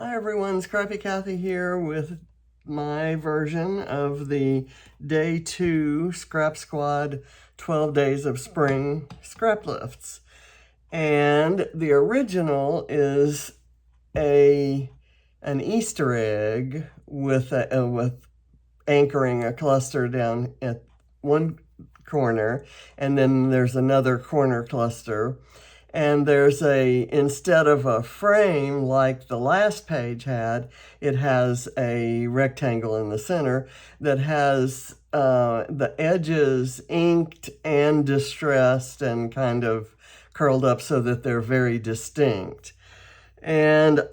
Hi everyone, Scrappy Kathy here with my version of the Day 2 Scrap Squad 12 Days of Spring Scraplifts. And the original is an Easter egg with anchoring a cluster down at one corner, and then there's another corner cluster. And there's instead of a frame like the last page had, it has a rectangle in the center that has the edges inked and distressed and kind of curled up so that they're very distinct. And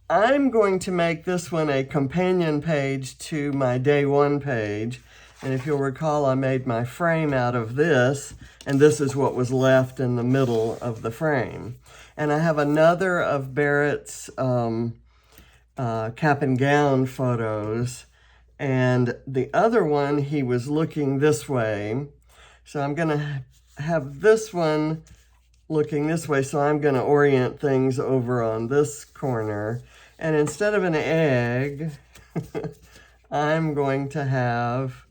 I'm going to make this one a companion page to my Day 1 page. And if you'll recall, I made my frame out of this, and this is what was left in the middle of the frame. And I have another of Barrett's cap and gown photos, and the other one, he was looking this way. So I'm gonna have this one looking this way, so I'm gonna orient things over on this corner. And instead of an egg, I'm going to have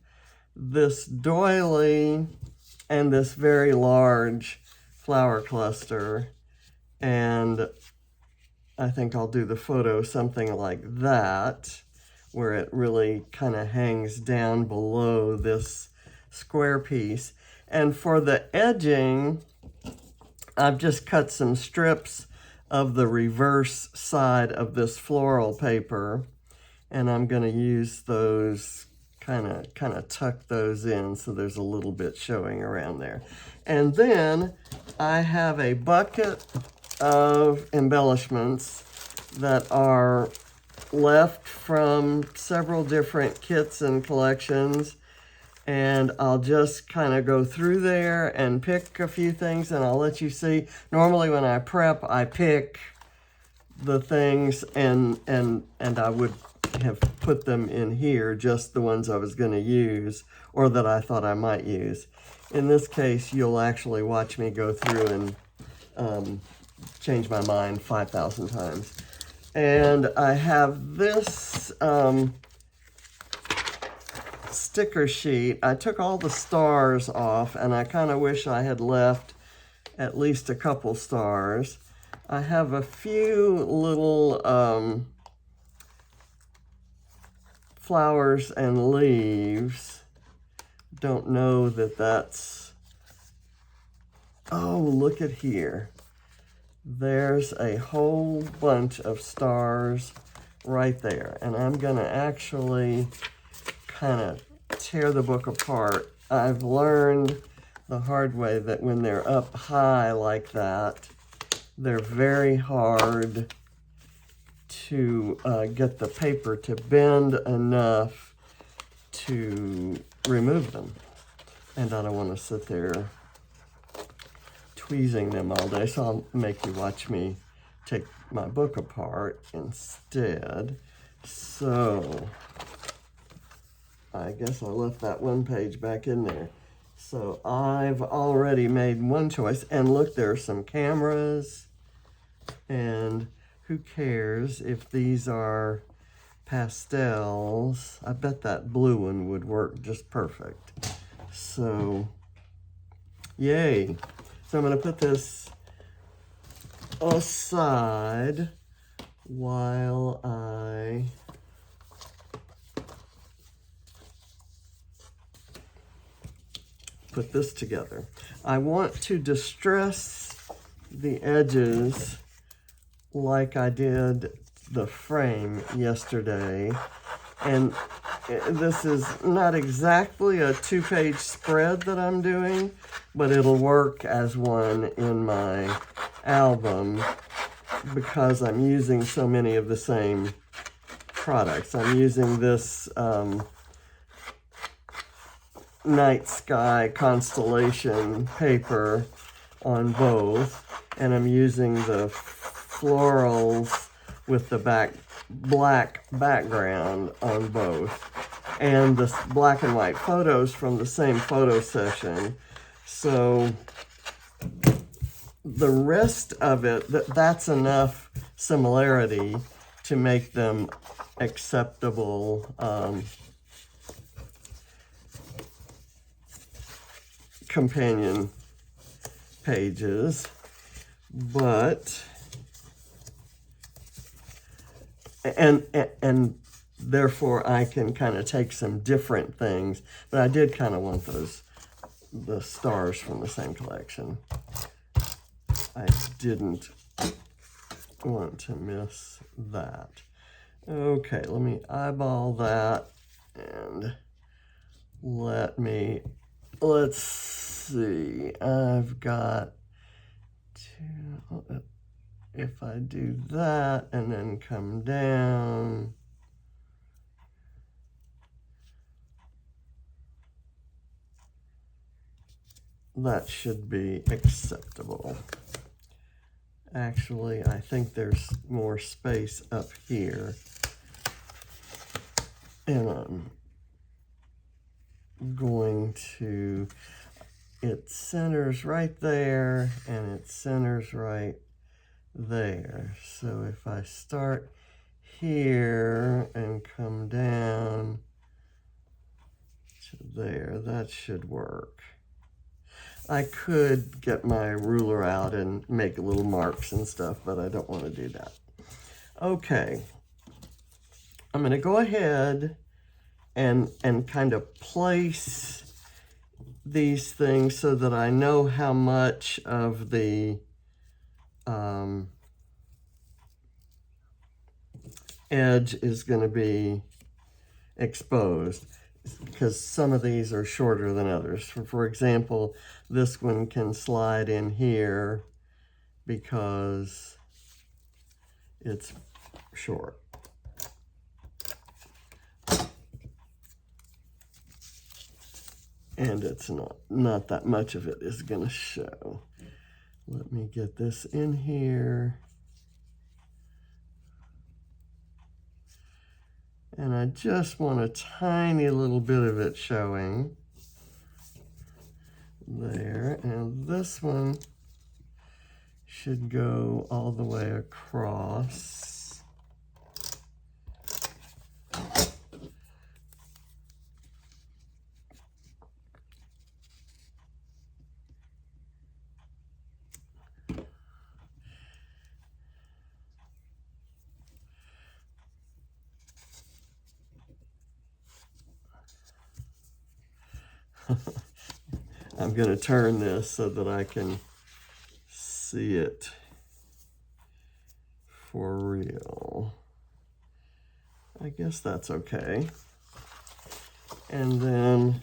this doily and this very large flower cluster. And I think I'll do the photo something like that, where it really kind of hangs down below this square piece. And for the edging, I've just cut some strips of the reverse side of this floral paper, and I'm going to use those, kind of tuck those in so there's a little bit showing around there. And then I have a bucket of embellishments that are left from several different kits and collections, and I'll just kind of go through there and pick a few things, and I'll let you see. Normally when I prep, I pick the things, and I would have put them in here, just the ones I was going to use or that I thought I might use. In this case, you'll actually watch me go through and change my mind 5,000 times. And I have this sticker sheet. I took all the stars off, and I kind of wish I had left at least a couple stars. I have a few little flowers and leaves. Don't know that that's... Oh, look at here. There's a whole bunch of stars right there. And I'm gonna actually kind of tear the book apart. I've learned the hard way that when they're up high like that, they're very hard to get the paper to bend enough to remove them. And I don't want to sit there tweezing them all day, so I'll make you watch me take my book apart instead. So I guess I left that one page back in there. So I've already made one choice, and look, there are some cameras, and who cares if these are pastels? I bet that blue one would work just perfect. So, yay. So I'm gonna put this aside while I put this together. I want to distress the edges like I did the frame yesterday. And this is not exactly a 2-page spread that I'm doing, but it'll work as one in my album because I'm using so many of the same products. I'm using this night sky constellation paper on both, and I'm using the florals with the black background on both, and the black and white photos from the same photo session. So the rest of it, that's enough similarity to make them acceptable companion pages, but and therefore I can kind of take some different things, but I did kind of want the stars from the same collection. I didn't want to miss that. Okay, let me eyeball that and let's see. I've got two. If I do that and then come down, that should be acceptable. Actually, I think there's more space up here, and I'm going to, it centers right there, and it centers right there. So if I start here and come down to there, that should work. I could get my ruler out and make little marks and stuff, but I don't want to do that. Okay, I'm going to go ahead and kind of place these things so that I know how much of the edge is going to be exposed, because some of these are shorter than others. For example, this one can slide in here because it's short. And it's not that much of it is going to show. Let me get this in here. And I just want a tiny little bit of it showing there. And this one should go all the way across. I'm going to turn this so that I can see it for real. I guess that's okay. And then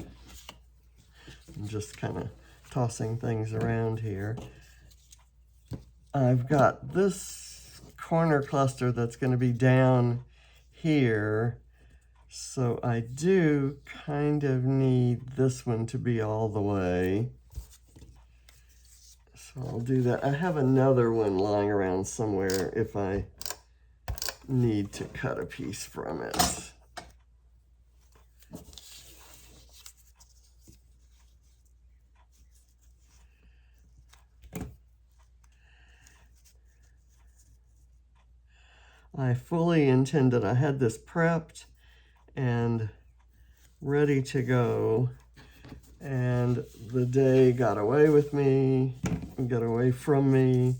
I'm just kind of tossing things around here. I've got this corner cluster that's going to be down here. So I do kind of need this one to be all the way. So I'll do that. I have another one lying around somewhere if I need to cut a piece from it. I fully intended, I had this prepped and ready to go, and the day got away with me, got away from me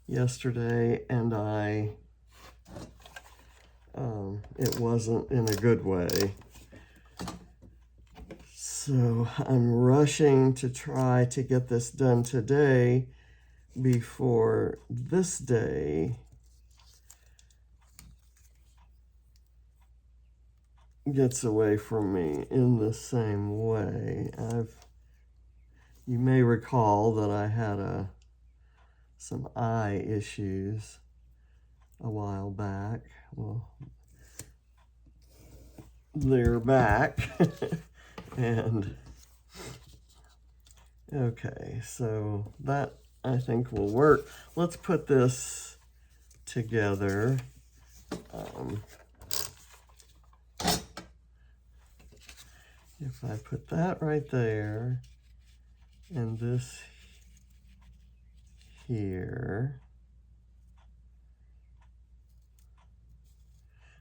yesterday, and it wasn't in a good way. So I'm rushing to try to get this done today before this day gets away from me in the same way. You may recall that I had some eye issues a while back. Well, they're back. And okay, so that I think will work. Let's put this together. If I put that right there, and this here,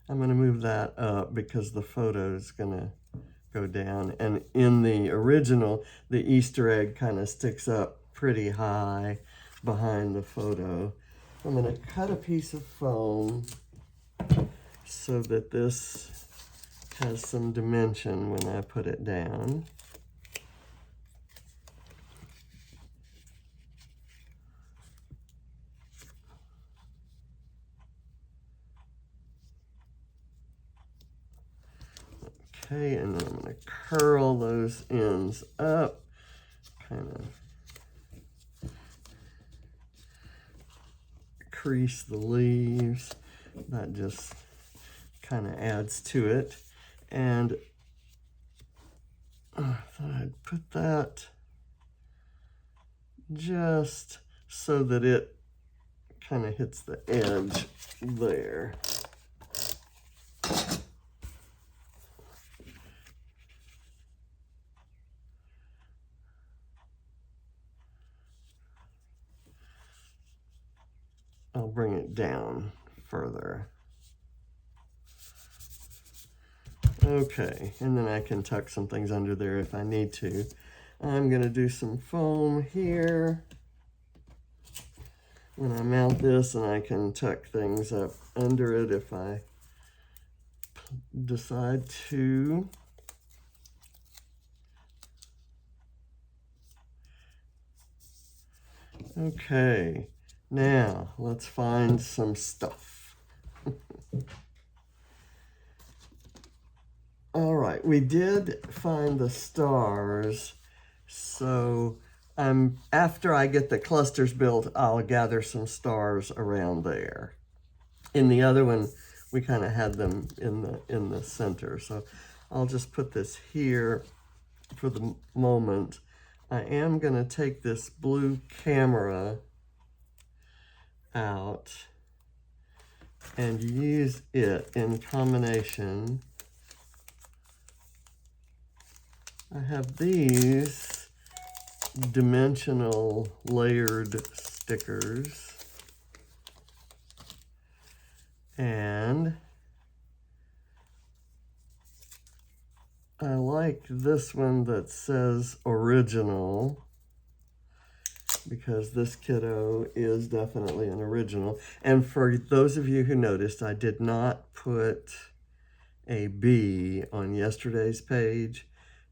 I'm going to move that up because the photo is going to go down. And in the original, the Easter egg kind of sticks up pretty high behind the photo. I'm going to cut a piece of foam so that this has some dimension when I put it down. Okay, and then I'm going to curl those ends up, kind of crease the leaves. That just kind of adds to it. And I thought I'd put that just so that it kind of hits the edge there. I'll bring it down further. Okay, and then I can tuck some things under there if I need to. I'm going to do some foam here when I mount this, and I can tuck things up under it if I decide to. Okay, now let's find some stuff. All right, we did find the stars, so after I get the clusters built, I'll gather some stars around there. In the other one, we kind of had them in the center, so I'll just put this here for the moment. I am going to take this blue camera out and use it in combination. I have these dimensional layered stickers, and I like this one that says original, because this kiddo is definitely an original. And for those of you who noticed, I did not put a B on yesterday's page,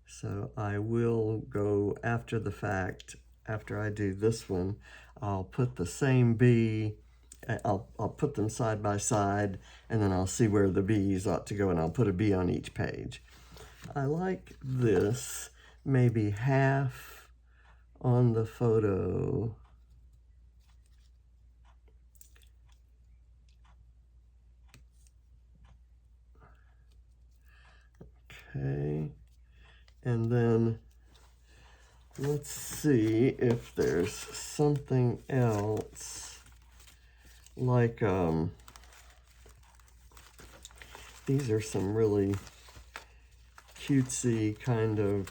so I will go after the fact. After I do this one, I'll put the same B, I'll put them side by side, and then I'll see where the B's ought to go, and I'll put a B on each page. I like this, maybe half on the photo. Okay, and then let's see if there's something else, like these are some really cutesy kind of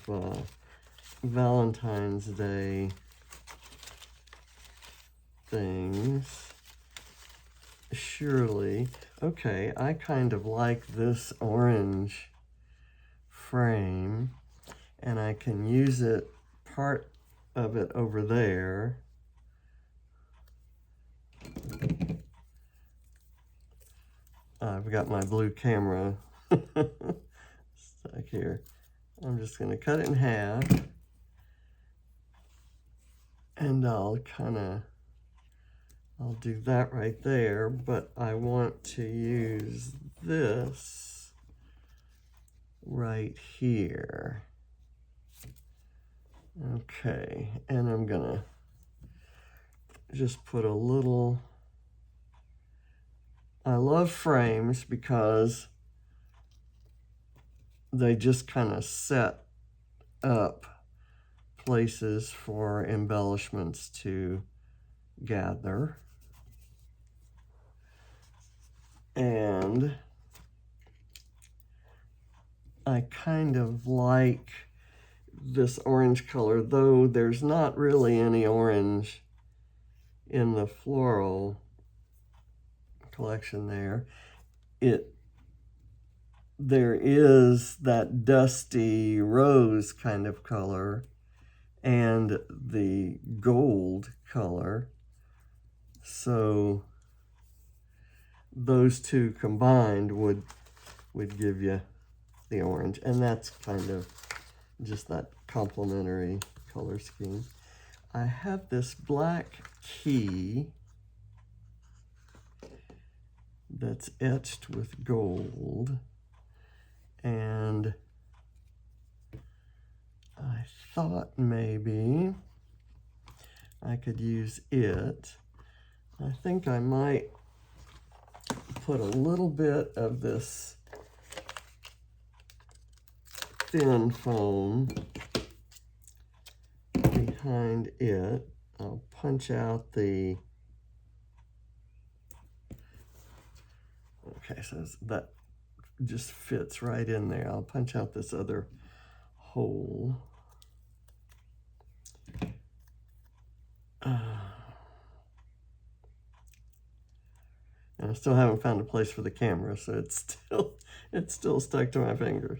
Valentine's Day things. Surely. Okay, I kind of like this orange frame, and I can use it, part of it over there. I've got my blue camera stuck here. I'm just going to cut it in half, and I'll do that right there, but I want to use this right here. Okay, and I'm gonna just put a little, I love frames because they just kind of set up places for embellishments to gather. And I kind of like this orange color, though there's not really any orange in the floral collection there. It there is that dusty rose kind of color and the gold color. So those two combined would give you the orange. And that's kind of just that complementary color scheme. I have this black key that's etched with gold, and I thought maybe I could use it. I think I might put a little bit of this thin foam behind it. I'll punch out the, okay, so that just fits right in there. I'll punch out this other hole. And I still haven't found a place for the camera, so it's still stuck to my fingers.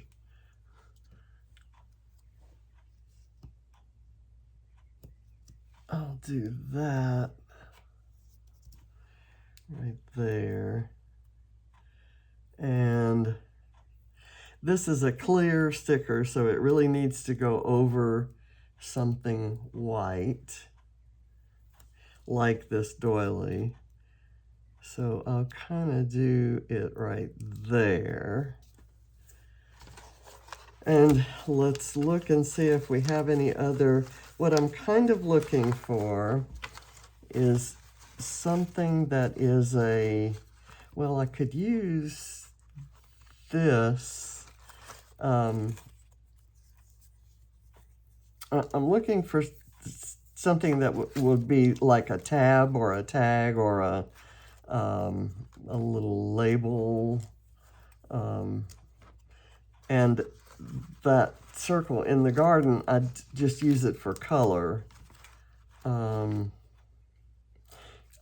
I'll do that right there. And this is a clear sticker, so it really needs to go over something white, like this doily. So I'll kind of do it right there. And let's look and see if we have any other. What I'm kind of looking for is something that is a, well, I could use this. I'm looking for something that would be like a tab or a tag or a little label. And that circle in the garden, I'd just use it for color. I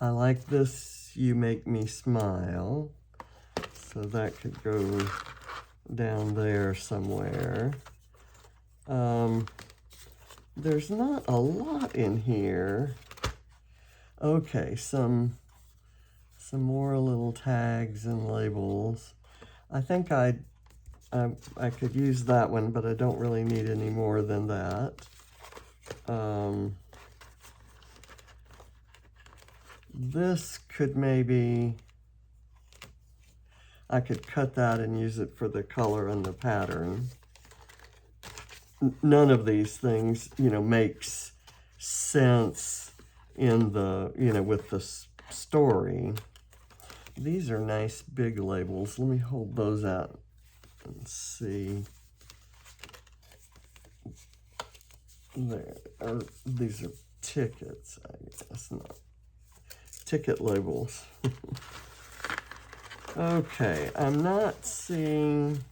like this, You Make Me Smile. So that could go down there somewhere. There's not a lot in here. Okay, some more little tags and labels. I think I could use that one, but I don't really need any more than that. This could maybe, I could cut that and use it for the color and the pattern. None of these things, makes sense in the, with the story. These are nice big labels. Let me hold those out and see. These are tickets, I guess, not ticket labels. Okay, I'm not seeing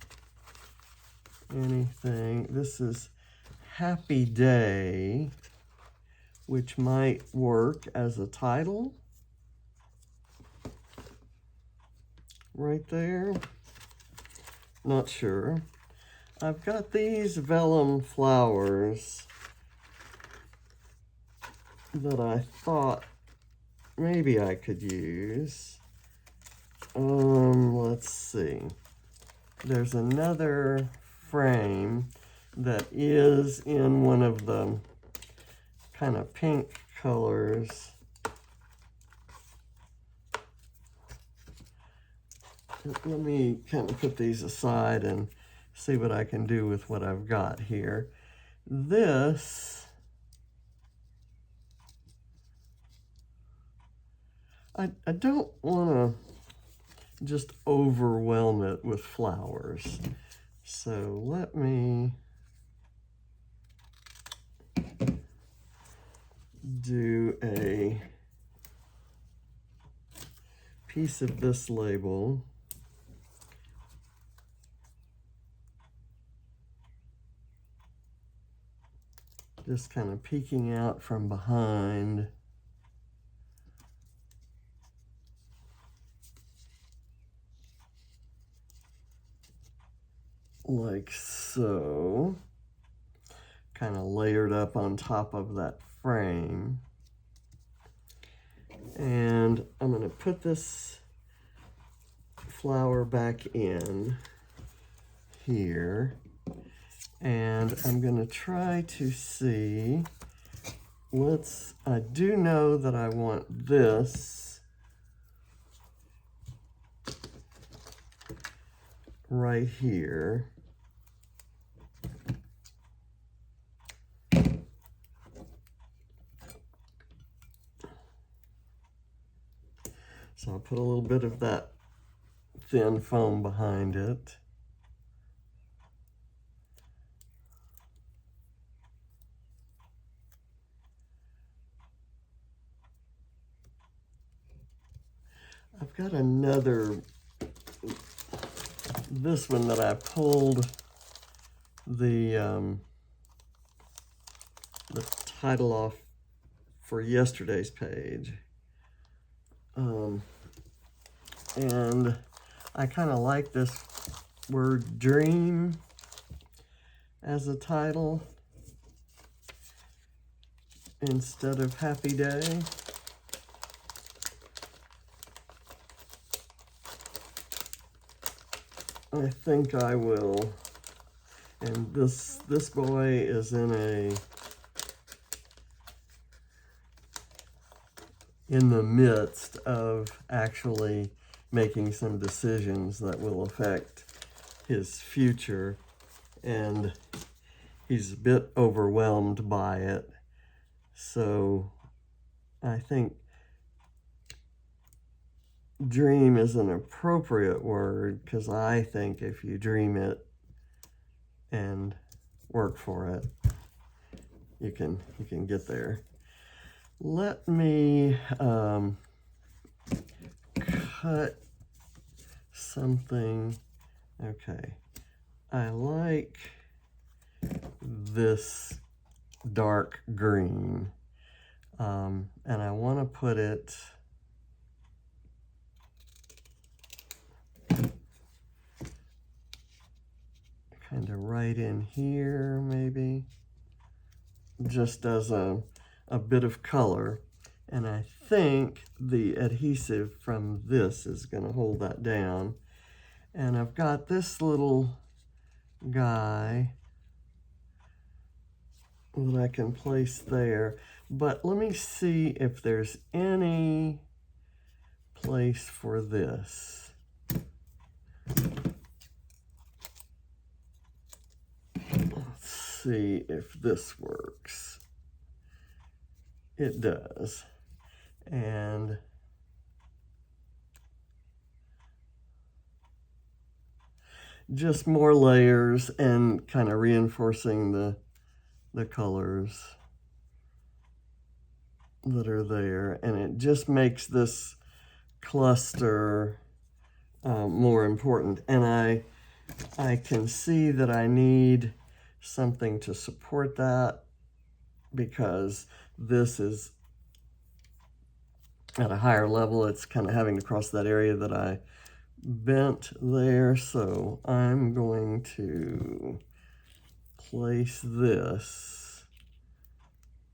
anything. This is Happy Day, which might work as a title right there. Not sure. I've got these vellum flowers that I thought maybe I could use. Let's see. There's another frame that is in one of the kind of pink colors. Let me kind of put these aside and see what I can do with what I've got here. This, I don't want to just overwhelm it with flowers. So let me do a piece of this label. Just kind of peeking out from behind. like so, kind of layered up on top of that frame. And I'm going to put this flower back in here, and I'm going to try to see I do know that I want this right here. So I'll put a little bit of that thin foam behind it. I've got this one that I pulled the title off for yesterday's page. And I kind of like this word dream as a title instead of happy day. I think I will. And this boy is in the midst of actually making some decisions that will affect his future, and he's a bit overwhelmed by it. So I think dream is an appropriate word, because I think if you dream it and work for it, you can get there. Let me cut something. Okay, I like this dark green, and I want to put it kind of right in here, maybe, just as a bit of color. And I think the adhesive from this is going to hold that down. And I've got this little guy that I can place there. But let me see if there's any place for this. Let's see if this works. It does. And just more layers and kind of reinforcing the colors that are there. And it just makes this cluster more important. And I can see that I need something to support that, because this is at a higher level. It's kind of having to cross that area that I bent there. So I'm going to place this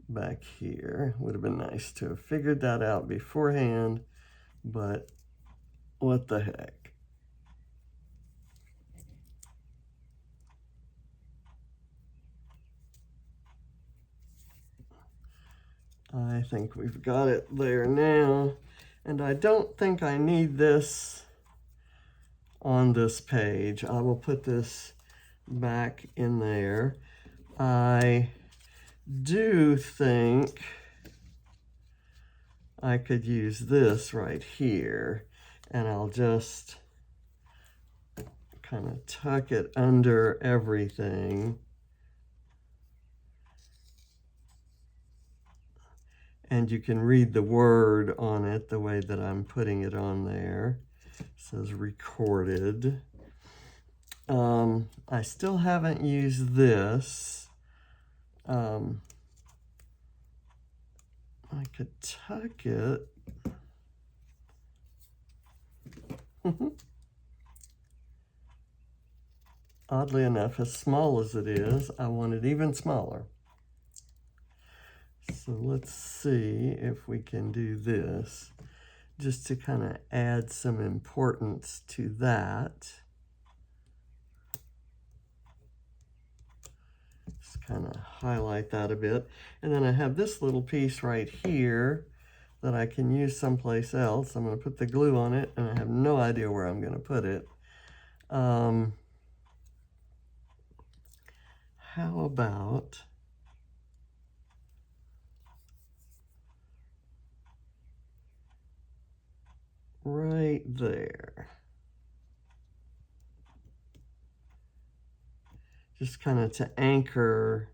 back here. Would have been nice to have figured that out beforehand, but what the heck. I think we've got it there now, and I don't think I need this on this page. I will put this back in there. I do think I could use this right here, and I'll just kind of tuck it under everything. And you can read the word on it the way that I'm putting it on there. It says recorded. I still haven't used this. I could tuck it. oddly enough, as small as it is, I want it even smaller. So let's see if we can do this, just to kind of add some importance to that. Just kind of highlight that a bit. And then I have this little piece right here that I can use someplace else. I'm going to put the glue on it, and I have no idea where I'm going to put it. How about right there? Just kind of to anchor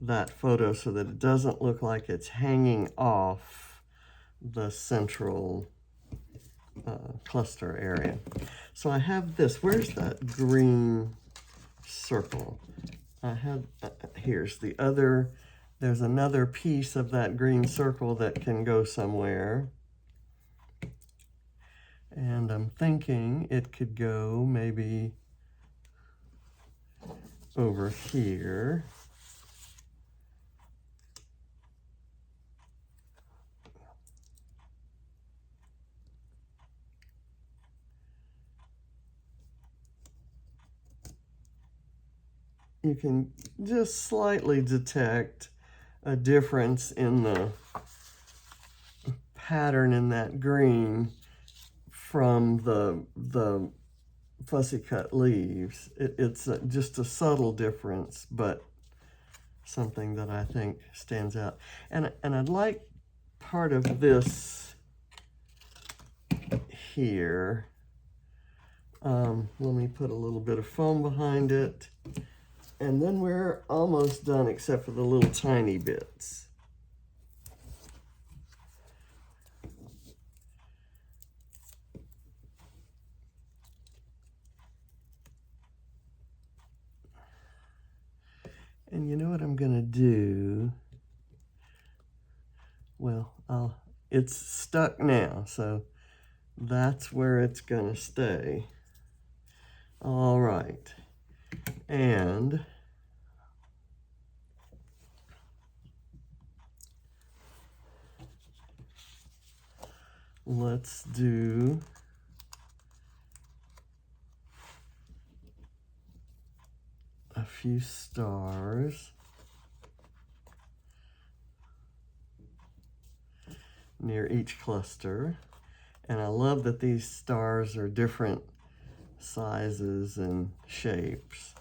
that photo so that it doesn't look like it's hanging off the central cluster area. So I have this. Where's that green circle? I have, here's the other, there's another piece of that green circle that can go somewhere. And I'm thinking it could go maybe over here. You can just slightly detect a difference in the pattern in that green from the fussy cut leaves. It's just a subtle difference, but something that I think stands out. And I'd like part of this here. Let me put a little bit of foam behind it. And then we're almost done except for the little tiny bits. And you know what I'm gonna do? Well, it's stuck now, so that's where it's gonna stay. All right, and let's do a few stars near each cluster. And I love that these stars are different sizes and shapes.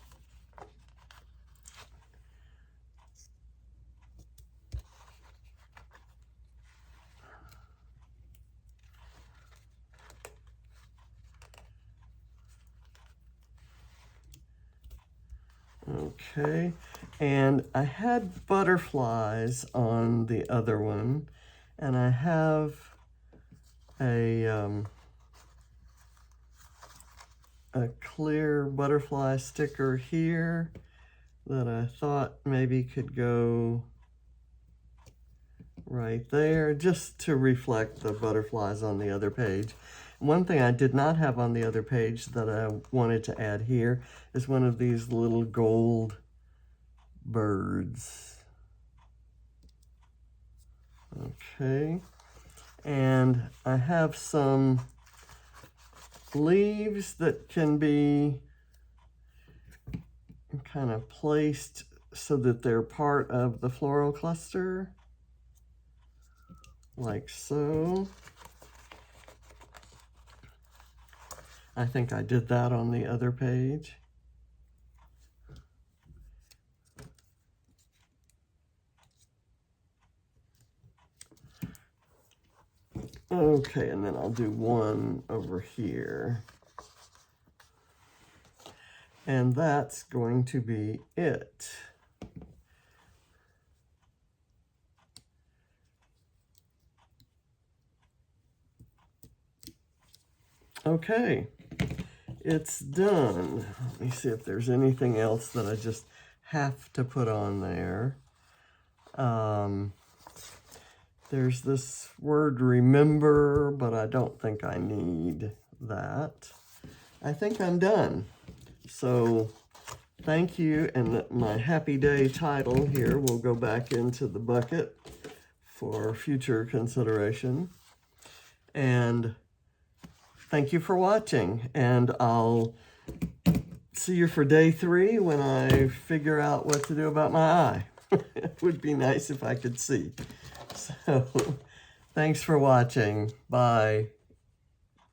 Okay, and I had butterflies on the other one, and I have a clear butterfly sticker here that I thought maybe could go right there, just to reflect the butterflies on the other page. One thing I did not have on the other page that I wanted to add here is one of these little gold birds. Okay, and I have some leaves that can be kind of placed so that they're part of the floral cluster, like so. I think I did that on the other page. Okay, and then I'll do one over here. And that's going to be it. Okay, it's done. Let me see if there's anything else that I just have to put on there. There's this word remember, but I don't think I need that. I think I'm done. So thank you, and my happy day title here will go back into the bucket for future consideration. And thank you for watching, and I'll see you for day 3 when I figure out what to do about my eye. It would be nice if I could see. So thanks for watching. Bye.